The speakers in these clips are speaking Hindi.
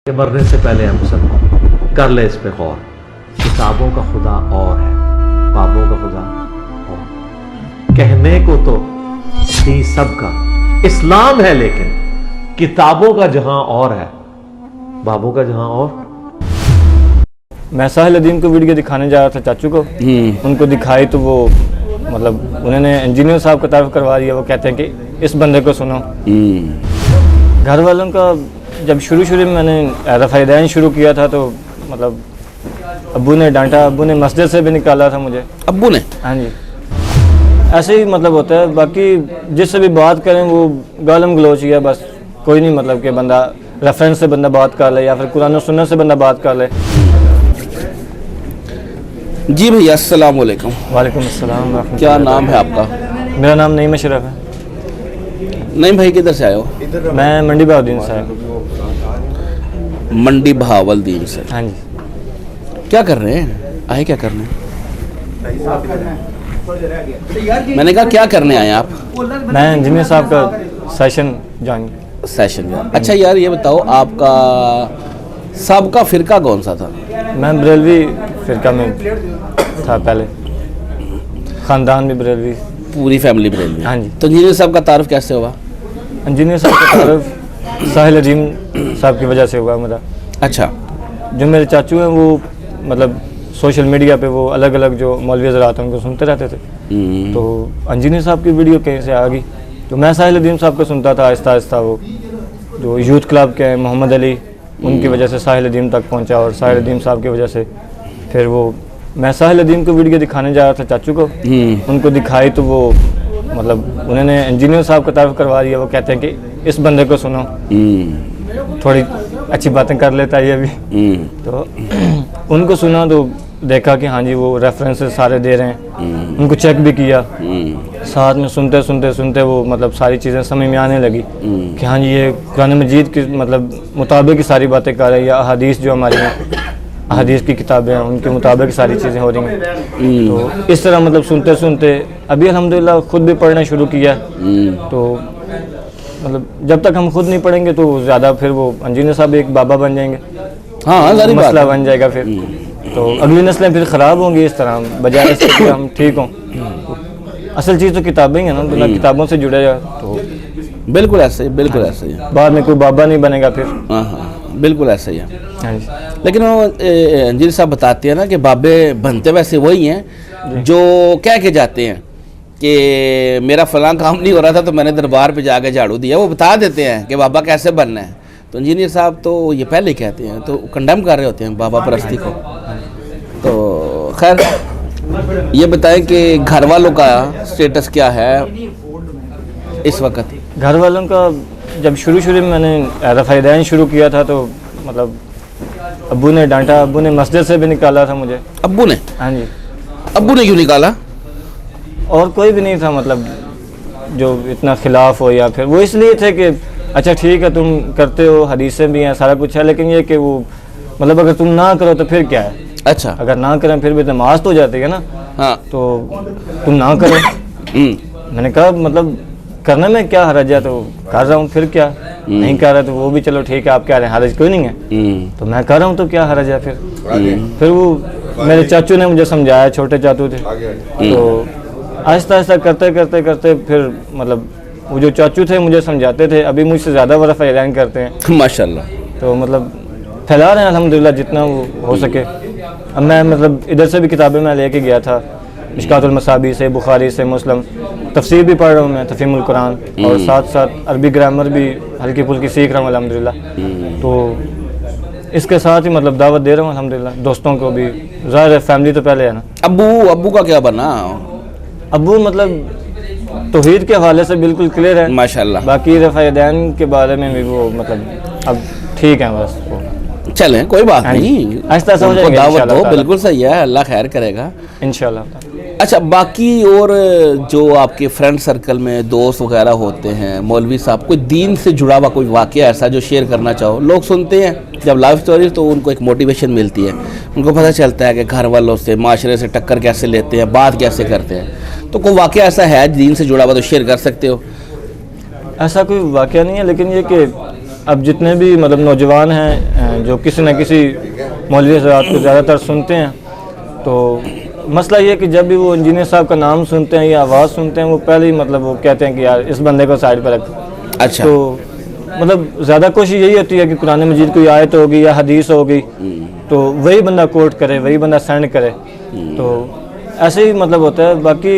कि मरने से पहले हम सब कर ले इस पे गौर। किताबों का खुदा और है, बाबों का खुदा और। कहने को तो दी सबका इस्लाम है, लेकिन किताबों का जहां और है, बाबों का जहां और। मैं साहिल अदीम को वीडियो दिखाने जा रहा था चाचू को। उनको दिखाई तो वो मतलब उन्होंने इंजीनियर साहब का तारीफ करवा दिया। वो कहते हैं कि इस बंदे को सुनो। घर वालों का जब शुरू में मैंने रफ़ाइदैन शुरू किया था तो मतलब अब्बू ने डांटा, अब्बू ने मस्जिद से भी निकाला था मुझे। अब्बू ने? हाँ जी, ऐसे ही मतलब होता है। बाकी जिससे भी बात करें वो गालम गलोच ही है बस। कोई नहीं मतलब कि बंदा रेफरेंस से बंदा बात कर ले या फिर कुरान और सुन्नत से बंदा बात कर ले। जी भैया, अस्सलाम वालेकुम। वालेकुम अस्सलाम। क्या नाम है आपका? मेरा नाम नईम अशरफ है। नईम भाई किधर से आए हो? मैं मंडी बहाउद्दीन से आया। मंडी बहावलदीन से? हाँ जी। क्या कर रहे हैं? आए क्या करने? मैंने कहा क्या करने आए आप? मैं इंजीनियर साहब का सेशन ज्वाइन। सेशन। अच्छा यार, ये बताओ आपका सबका फ़िरका कौन सा था? मैं बरेलवी फ़िरका में था पहले, ख़ानदान भी बरेलवी। पूरी फैमिली बरेलवी? हाँ जी। तो इंजीनियर साहब का तारुफ कैसे हुआ? इंजीनियर साहब का तारुफ साहिल अदीम साहब की वजह से हुआ मेरा। अच्छा। जो मेरे चाचू हैं वो मतलब सोशल मीडिया पे वो अलग अलग जो मौलवी हज़रात हैं उनको सुनते रहते थे। तो इंजीनियर साहब की वीडियो कहीं से आ गई तो मैं साहिल अदीम साहब को सुनता था। आहिस्ता आहिस्ता वो जो यूथ क्लब के मोहम्मद अली, उनकी वजह से साहिल अदीम तक पहुंचा और साहिल अदीम साहब की वजह से फिर वो मैं साहिल अदीम को वीडियो दिखाने जा रहा था चाचू को। उनको दिखाई तो वो मतलब उन्होंने इंजीनियर साहब का तारीफ करवा दिया। वो कहते हैं कि इस बंदे को सुनो, थोड़ी अच्छी बातें कर लेता है ये भी। तो उनको सुना तो देखा कि हाँ जी वो रेफरेंसेस सारे दे रहे हैं। उनको चेक भी किया। साथ में सुनते सुनते सुनते वो मतलब सारी चीज़ें समझ में आने लगी कि हाँ जी ये कुरान मजीद के मतलब मुताबिक ही सारी बातें कर रहे हैं, या अहादीस जो हमारी हैं, अहादीस की किताबें हैं उनके मुताबिक सारी चीज़ें हो रही हैं। तो इस तरह मतलब सुनते सुनते अभी अल्हम्दुलिल्लाह खुद भी पढ़ना शुरू किया। तो मतलब जब तक हम खुद नहीं पढ़ेंगे तो ज़्यादा फिर वो इंजीनियर साहब एक बाबा बन जाएंगे। हाँ, मसला बन जाएगा फिर। तो अगली नस्लें फिर ख़राब होंगी इस तरह, बजाय इसके कि हम ठीक हों। असल चीज़ तो किताबें हैं ना, बिना किताबों से जुड़े जाए तो बिल्कुल ऐसे ही, बिल्कुल ऐसे ही। बाद में कोई बाबा नहीं बनेगा फिर। हाँ हाँ, बिल्कुल ऐसे ही है। हाँ जी। लेकिन वो इंजीनियर साहब बताते हैं ना कि बाबे बनते वैसे वही हैं जो कह के जाते हैं कि मेरा फलां काम नहीं हो रहा था तो मैंने दरबार पे जाके झाड़ू दिया। वो बता देते हैं कि बाबा कैसे बनना है। तो इंजीनियर साहब तो ये पहले ही कहते हैं, तो कंडेम कर रहे होते हैं बाबा परस्ती को। तो खैर ये बताएं कि घर वालों का स्टेटस क्या है इस वक्त? घर वालों का जब शुरू में मैंने रफ़ाइदैन शुरू किया था तो मतलब अब्बू ने डांटा, अब्बू ने मस्जिद से भी निकाला था मुझे। अब्बू ने? हाँ जी। अब्बू ने क्यों निकाला? और कोई भी नहीं था मतलब जो इतना खिलाफ हो, या फिर वो इसलिए थे कि अच्छा ठीक है तुम करते हो, हदीसें भी हैं, सारा कुछ है, लेकिन ये कि वो मतलब अगर तुम ना करो तो फिर क्या है। अच्छा। अगर ना करें फिर भी नमाज तो हो जाती है ना। हाँ। तो तुम ना करो। मैंने कहा मतलब करने में क्या हर्ज है, तो कर रहा हूँ, फिर क्या। नहीं कर रहा तो वो भी चलो ठीक है, आप कह रहे हैं हर्ज कोई नहीं है तो मैं कर रहा हूँ, तो क्या हर्ज है फिर वो मेरे चाचू ने मुझे समझाया, छोटे चाचू थे। तो आहिस्ता आहिस्ता करते करते करते फिर मतलब वो जो चाचू थे मुझे समझाते थे, अभी मुझसे ज़्यादा वो रफ़ाइदैन करते हैं माशाल्लाह। तो मतलब फैला रहे हैं अल्हम्दुलिल्लाह जितना वो हो सके। अब मैं मतलब इधर से भी किताबें मैं लेके गया था, मिशकातुल मसाबी से, बुखारी से, मुस्लिम, तफसीर भी पढ़ रहा हूँ मैं, तफहीमुल कुरान, और साथ साथ अरबी ग्रामर भी हल्की फुल्की सीख रहा हूँ अल्हम्दुलिल्लाह। तो इसके साथ ही मतलब दावत दे रहा हूँ अल्हम्दुलिल्लाह दोस्तों को भी। ज़ाहिर है फैमिली तो पहले है ना। अब्बू का क्या बना? अब्बू मतलब तौहीद के हवाले से बिल्कुल क्लियर है माशाल्लाह। बाकी रफ़ाइदैन के बारे में भी वो मतलब अब ठीक है बस वो। चलें कोई बात नहीं, आहिस्ता आहिस्ता हो जाएगा, दावत दो, बिल्कुल सही है, अल्लाह खैर करेगा इंशाल्लाह। अच्छा, बाकी और जो आपके फ्रेंड सर्कल में दोस्त वगैरह होते हैं, मौलवी साहब, कोई दीन से जुड़ा हुआ कोई वाक़या ऐसा जो शेयर करना चाहो? लोग सुनते हैं जब लाइफ स्टोरी तो उनको एक मोटिवेशन मिलती है, उनको पता चलता है कि घर वालों से, माशरे से टक्कर कैसे लेते हैं, बात कैसे करते हैं। तो कोई वाक़या ऐसा है दीन से जुड़ा हुआ तो शेयर कर सकते हो? ऐसा कोई वाक़या नहीं है, लेकिन ये कि अब जितने भी मतलब नौजवान हैं जो किसी न किसी मौलवी हज़रात को ज़्यादातर सुनते हैं, तो मसला ये है कि जब भी वो इंजीनियर साहब का नाम सुनते हैं या आवाज़ सुनते हैं, वो पहले ही मतलब वो कहते हैं कि यार इस बंदे को साइड पर रख। अच्छा। तो मतलब ज़्यादा कोशिश यही होती है कि कुरान मजीद कोई आयत होगी या हदीस होगी तो वही बंदा कोट करे, वही बंदा सेंड करे। तो ऐसे ही मतलब होता है। बाकी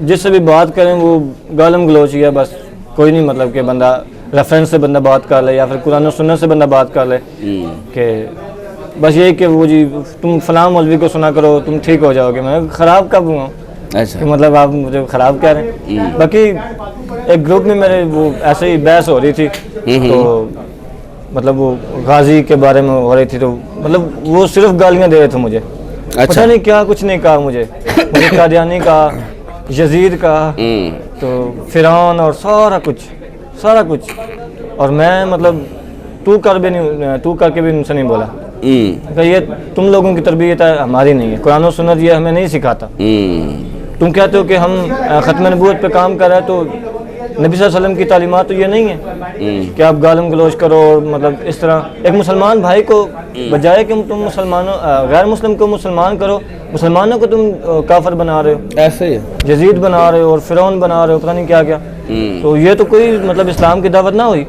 जिससे भी बात करें वो गालम गलोच ही है बस, कोई नहीं मतलब कि बंदा रेफरेंस से बंदा बात कर ले या फिर कुरान और सुन्नत से बंदा बात कर ले कि बस यही कि वो जी तुम फलां मौलवी को सुना करो तुम ठीक हो जाओगे। मैं ख़राब कब हुआ? अच्छा। कि मतलब आप मुझे ख़राब कह रहे हैं। बाकी एक ग्रुप में मेरे वो ऐसे ही बहस हो रही थी, तो मतलब वो गाजी के बारे में हो रही थी, तो मतलब वो सिर्फ गालियाँ दे रहे थे मुझे। अच्छा। पता नहीं क्या कुछ नहीं कहा मुझे कादियानी का, यजीद का, तो फिरौन और सारा कुछ। और मैं मतलब तू करके भी उनसे नहीं बोला कि ये तुम लोगों की तरबियत है, हमारी नहीं है। कुरान और सुन्नत ये हमें नहीं सिखाता। तुम कहते हो कि हम ख़त्म नबूवत पे काम कर रहे हैं, तो नबी सल्लल्लाहु अलैहि वसल्लम की तालीमात तो ये नहीं है कि आप गालम गलोच करो और मतलब इस तरह एक मुसलमान भाई को बजाय कि तुम मुसलमानों गैर मुस्लिम को मुसलमान करो, मुसलमानों को तुम काफिर बना रहे हो, ऐसे ही यजीद बना रहे हो और फिरौन बना रहे हो, पता नहीं क्या क्या। तो ये तो कोई मतलब इस्लाम की दावत ना हुई।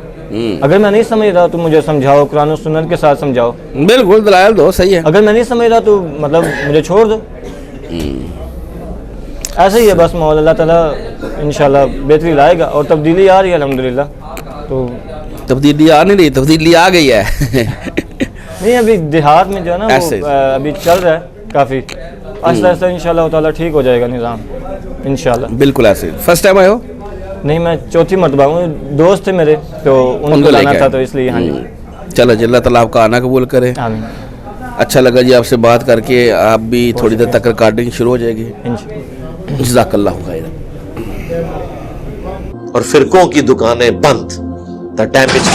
अगर मैं नहीं समझ रहा तो मुझे समझाओ, कुरान और सुन्नत के साथ समझाओ। बिल्कुल दलाइल दो, सही है। अगर मैं नहीं समझ रहा तो मतलब मुझे छोड़ दो। ऐसे ही है बस। मौला अल्लाह ताला इंशाल्लाह बेहतरी लाएगा और तब्दीली आ रही है अल्हम्दुलिल्लाह। तो तब्दीली आ नहीं रही, तब्दीली आ गई है। नहीं अभी देहात में जो है ना वो अभी चल रहा है काफ़ी आहिस्ता आहिस्ता। इंशाल्लाह ताला ठीक हो जाएगा निज़ाम इंशाल्लाह। बिल्कुल ऐसे। फर्स्ट टाइम आए हो? नहीं मैं चौथी मरतबा हूँ। दोस्त थे मेरे तो उनको लाना था, तो इसलिए। हाँ जी। चलो जी, अल्लाह ताला आपका आना कबूल करे। आमीन। अच्छा लगा जी आपसे बात करके। आप भी थोड़ी देर तक रिकॉर्डिंग शुरू हो जाएगी इंशाल्लाह। जज़ाकल्लाहु खैर। और फिरकों की दुकानें बंद। The damage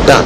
done.